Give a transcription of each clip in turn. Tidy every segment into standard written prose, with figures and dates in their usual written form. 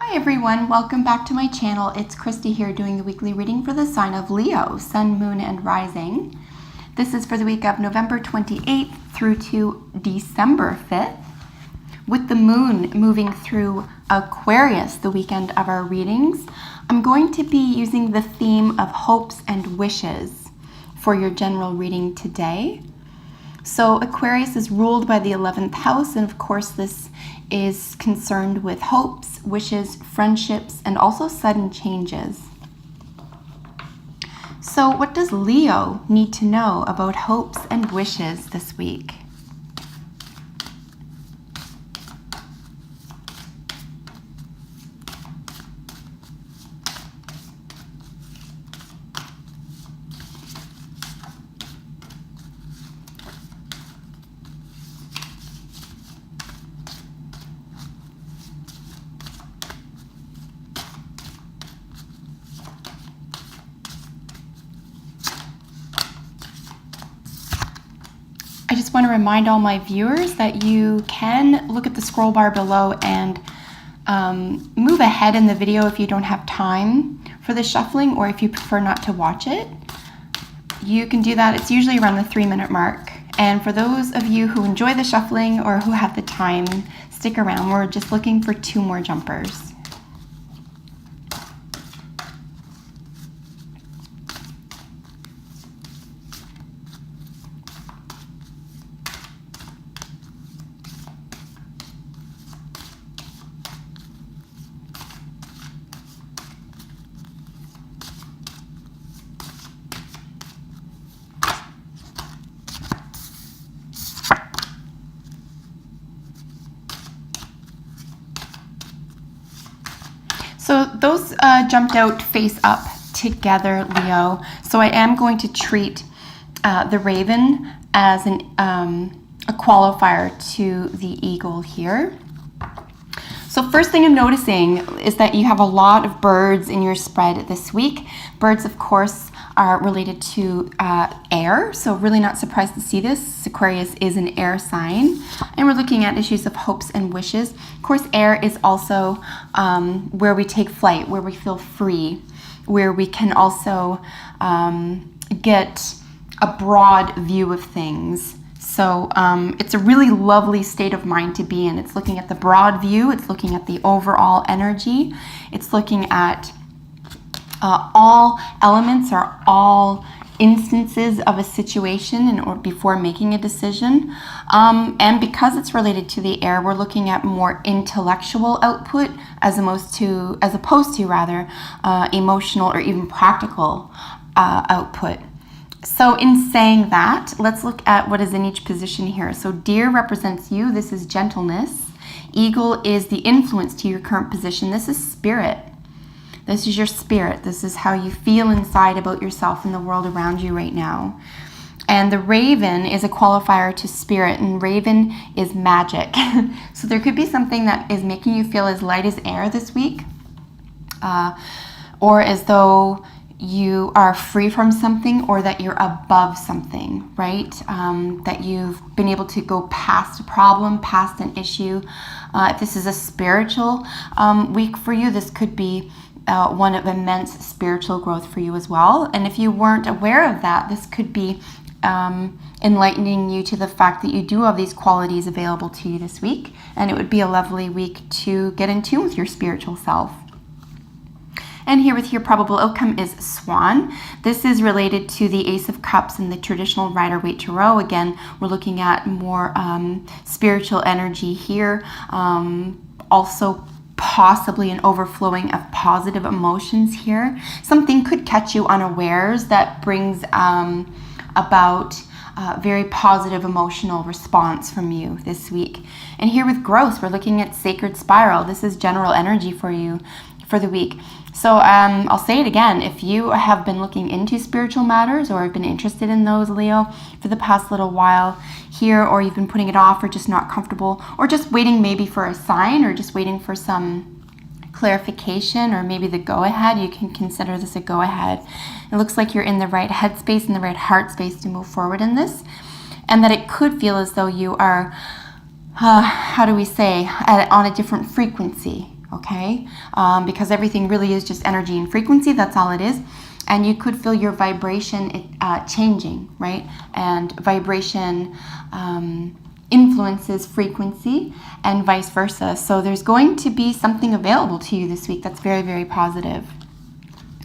Hi everyone, welcome back to my channel. It's Christy here doing the weekly reading for the sign of Leo, Sun, Moon, and Rising. This is for the week of November 28th through to December 5th, with the moon moving through Aquarius the weekend of our readings. I'm going to be using the theme of hopes and wishes for your general reading today. So Aquarius is ruled by the 11th house, and of course this is concerned with hopes, wishes, friendships, and also sudden changes. So what does Leo need to know about hopes and wishes this week? I just want to remind all my viewers that you can look at the scroll bar below and move ahead in the video if you don't have time for the shuffling, or if you prefer not to watch it. You can do that. It's usually around the 3-minute mark. And for those of you who enjoy the shuffling or who have the time, stick around. We're just looking for 2 more jumpers. So those jumped out face up together, Leo. So I am going to treat the raven as a qualifier to the eagle here. So first thing I'm noticing is that you have a lot of birds in your spread this week. Birds, of course, are related to air, so really not surprised to see this. Aquarius is an air sign, and we're looking at issues of hopes and wishes. Of course, air is also where we take flight, where we feel free, where we can also get a broad view of things. So it's a really lovely state of mind to be in. It's looking at the broad view, it's looking at the overall energy, it's looking at all elements or all instances of a situation or before making a decision. And because it's related to the air, we're looking at more intellectual output as opposed to emotional or even practical output. So in saying that, let's look at what is in each position here. So deer represents you. This is gentleness. Eagle is the influence to your current position. This is spirit. This is your spirit. This is how you feel inside about yourself and the world around you right now. And the raven is a qualifier to spirit, and raven is magic. So there could be something that is making you feel as light as air this week, or as though you are free from something, or that you're above something, right? That you've been able to go past a problem, past an issue. If this is a spiritual week for you, this could be one of immense spiritual growth for you as well. And if you weren't aware of that, this could be enlightening you to the fact that you do have these qualities available to you this week, and it would be a lovely week to get in tune with your spiritual self. And here with your probable outcome is Swan. This is related to the Ace of Cups and the traditional Rider-Waite Tarot. Again, we're looking at more spiritual energy here. Also possibly an overflowing of positive emotions here. Something could catch you unawares that brings about very positive emotional response from you this week. And here with Growth, we're looking at Sacred Spiral. This is general energy for you for the week. So I'll say it again, if you have been looking into spiritual matters or have been interested in those, Leo, for the past little while here, or you've been putting it off or just not comfortable, or just waiting maybe for a sign, or just waiting for some clarification, or maybe the go-ahead, you can consider this a go-ahead. It looks like you're in the right headspace and the right heart space to move forward in this, and that it could feel as though you are, how do we say, on a different frequency, okay? Because everything really is just energy and frequency. That's all it is. And you could feel your vibration changing, right? And vibration influences frequency and vice versa. So there's going to be something available to you this week that's very, very positive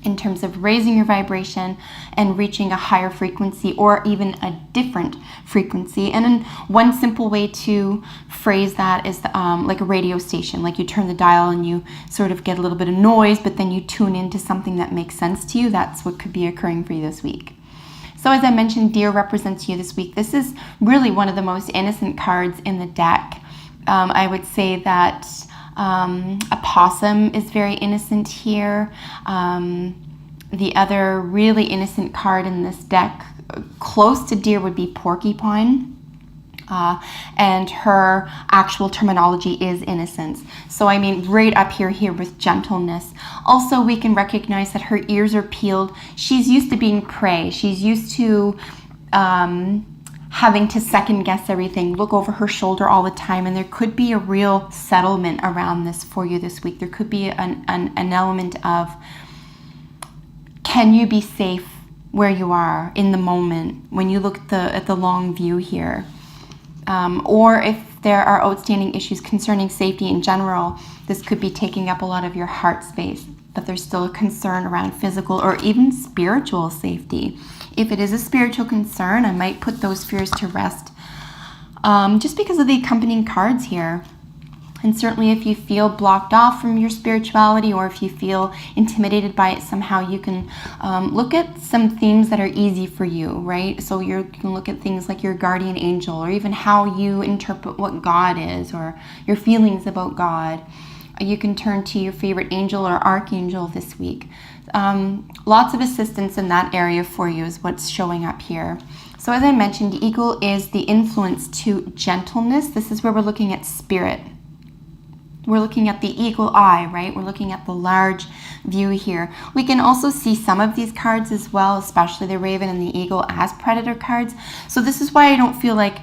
in terms of raising your vibration and reaching a higher frequency or even a different frequency. And then one simple way to phrase that is like a radio station. Like you turn the dial and you sort of get a little bit of noise, but then you tune into something that makes sense to you. That's what could be occurring for you this week. So as I mentioned, deer represents you this week. This is really one of the most innocent cards in the deck. I would say that a possum is very innocent here. The other really innocent card in this deck, close to deer, would be porcupine. And her actual terminology is innocence. So I mean, right up here with gentleness. Also, we can recognize that her ears are peeled. She's used to being prey. She's used to having to second guess everything, look over her shoulder all the time. And there could be a real settlement around this for you this week. There could be an element of, can you be safe where you are in the moment when you look at the long view here? Or if there are outstanding issues concerning safety in general, this could be taking up a lot of your heart space, but there's still a concern around physical or even spiritual safety. If it is a spiritual concern, I might put those fears to rest just because of the accompanying cards here. And certainly if you feel blocked off from your spirituality or if you feel intimidated by it somehow, you can look at some themes that are easy for you, right? So you can look at things like your guardian angel or even how you interpret what God is or your feelings about God. You can turn to your favorite angel or archangel this week. Lots of assistance in that area for you is what's showing up here. So as I mentioned, the eagle is the influence to gentleness. This is where we're looking at spirit. We're looking at the eagle eye, right? We're looking at the large view here. We can also see some of these cards as well, especially the raven and the eagle as predator cards. So this is why I don't feel like,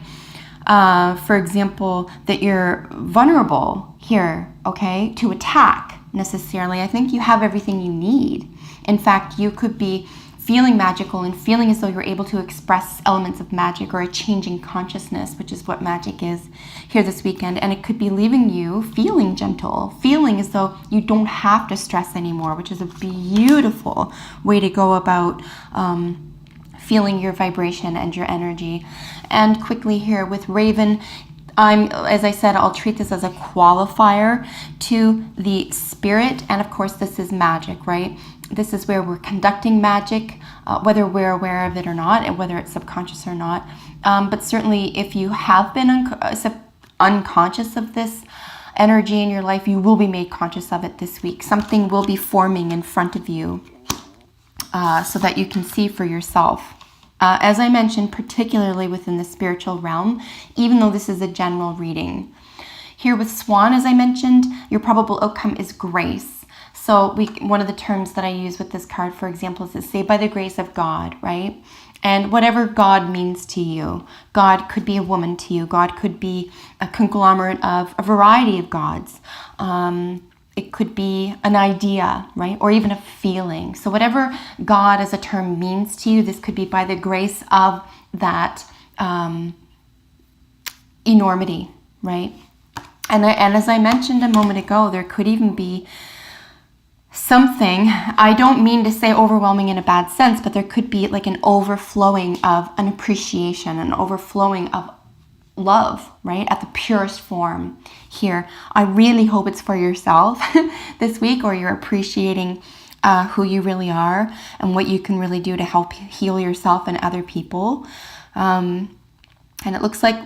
for example, that you're vulnerable here, okay, to attack necessarily. I think you have everything you need. In fact, you could be feeling magical and feeling as though you're able to express elements of magic or a changing consciousness, which is what magic is here this weekend. And it could be leaving you feeling gentle, feeling as though you don't have to stress anymore, which is a beautiful way to go about feeling your vibration and your energy. And quickly here with raven, as I said, I'll treat this as a qualifier to the spirit. And of course, this is magic, right? This is where we're conducting magic, whether we're aware of it or not, and whether it's subconscious or not. But certainly if you have been unconscious of this energy in your life, you will be made conscious of it this week. Something will be forming in front of you so that you can see for yourself. As I mentioned, particularly within the spiritual realm, even though this is a general reading. Here with swan, as I mentioned, your probable outcome is grace. So one of the terms that I use with this card, for example, is to say, by the grace of God, right? And whatever God means to you, God could be a woman to you. God could be a conglomerate of a variety of gods. It could be an idea, right? Or even a feeling. So whatever God as a term means to you, this could be by the grace of that enormity, right? And as I mentioned a moment ago, there could even be something, I don't mean to say overwhelming in a bad sense, but there could be like an overflowing of an appreciation, an overflowing of love, right? At the purest form here. I really hope it's for yourself this week, or you're appreciating who you really are and what you can really do to help heal yourself and other people. And it looks like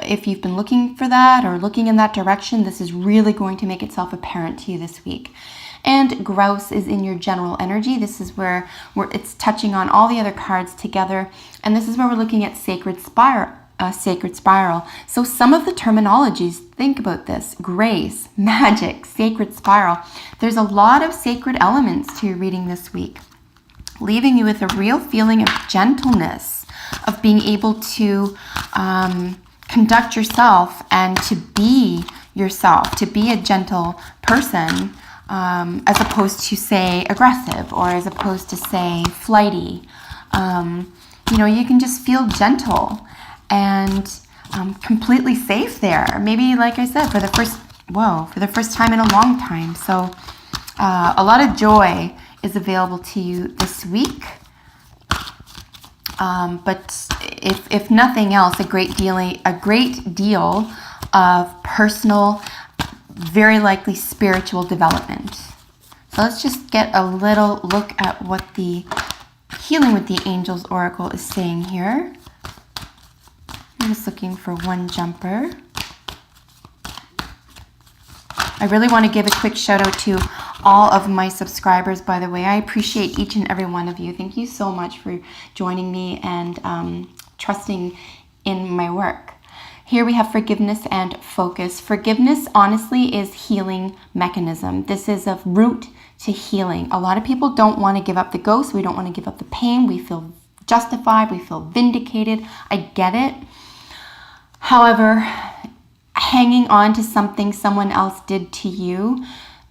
if you've been looking for that or looking in that direction, this is really going to make itself apparent to you this week. And grouse is in your general energy. This is where it's touching on all the other cards together. And this is where we're looking at sacred spiral. So some of the terminologies, think about this: grace, magic, sacred spiral. There's a lot of sacred elements to your reading this week, leaving you with a real feeling of gentleness, of being able to conduct yourself and to be yourself, to be a gentle person, as opposed to, say, aggressive, or as opposed to, say, flighty. You know, you can just feel gentle and completely safe there. Maybe, like I said, for the first time in a long time. So a lot of joy is available to you this week. But if nothing else, a great deal of personal, very likely spiritual development. So let's just get a little look at what the Healing with the Angels Oracle is saying here. I'm just looking for one jumper. I really want to give a quick shout out to all of my subscribers, by the way. I appreciate each and every one of you. Thank you so much for joining me and trusting in my work. Here we have forgiveness and focus. Forgiveness, honestly, is healing mechanism. This is a route to healing. A lot of people don't want to give up the ghost. We don't want to give up the pain. We feel justified. We feel vindicated. I get it. However, hanging on to something someone else did to you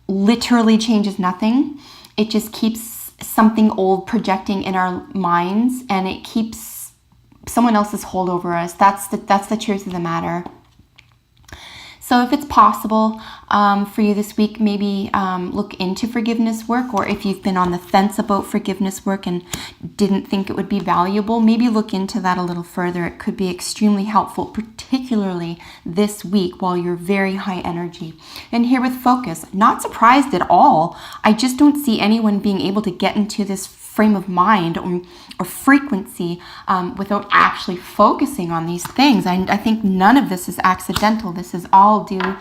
literally changes nothing. It just keeps something old projecting in our minds, and it keeps someone else's hold over us. That's the truth of the matter. So if it's possible for you this week, maybe look into forgiveness work, or if you've been on the fence about forgiveness work and didn't think it would be valuable, maybe look into that a little further. It could be extremely helpful, particularly this week while you're very high energy. And here with focus, not surprised at all. I just don't see anyone being able to get into this frame of mind or frequency without actually focusing on these things. I think none of this is accidental. This is all due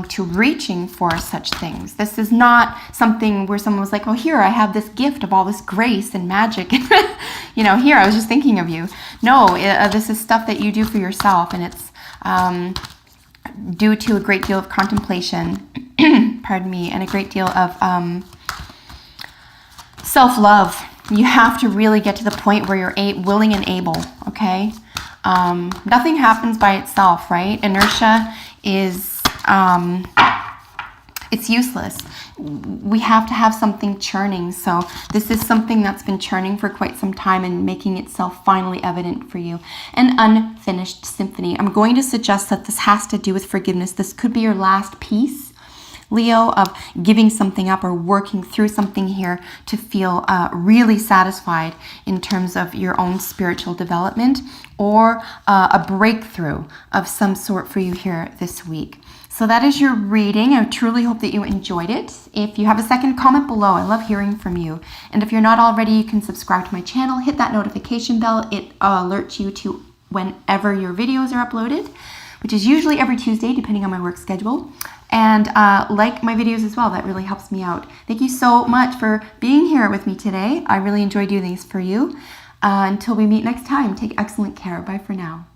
to reaching for such things. This is not something where someone was like, oh, here, I have this gift of all this grace and magic. You know, here, I was just thinking of you. No, this is stuff that you do for yourself, and it's due to a great deal of contemplation, pardon me, and a great deal of self-love. You have to really get to the point where you're willing and able, okay? Nothing happens by itself, right? Inertia is, it's useless. We have to have something churning. So this is something that's been churning for quite some time and making itself finally evident for you. An unfinished symphony. I'm going to suggest that this has to do with forgiveness. This could be your last piece, Leo, of giving something up or working through something here to feel really satisfied in terms of your own spiritual development, or a breakthrough of some sort for you here this week. So that is your reading. I truly hope that you enjoyed it. If you have a second, comment below. I love hearing from you. And if you're not already, you can subscribe to my channel, hit that notification bell. It alerts you to whenever your videos are uploaded, which is usually every Tuesday, depending on my work schedule. And like my videos as well. That really helps me out. Thank you so much for being here with me today. I really enjoy doing these for you. Until we meet next time, take excellent care. Bye for now.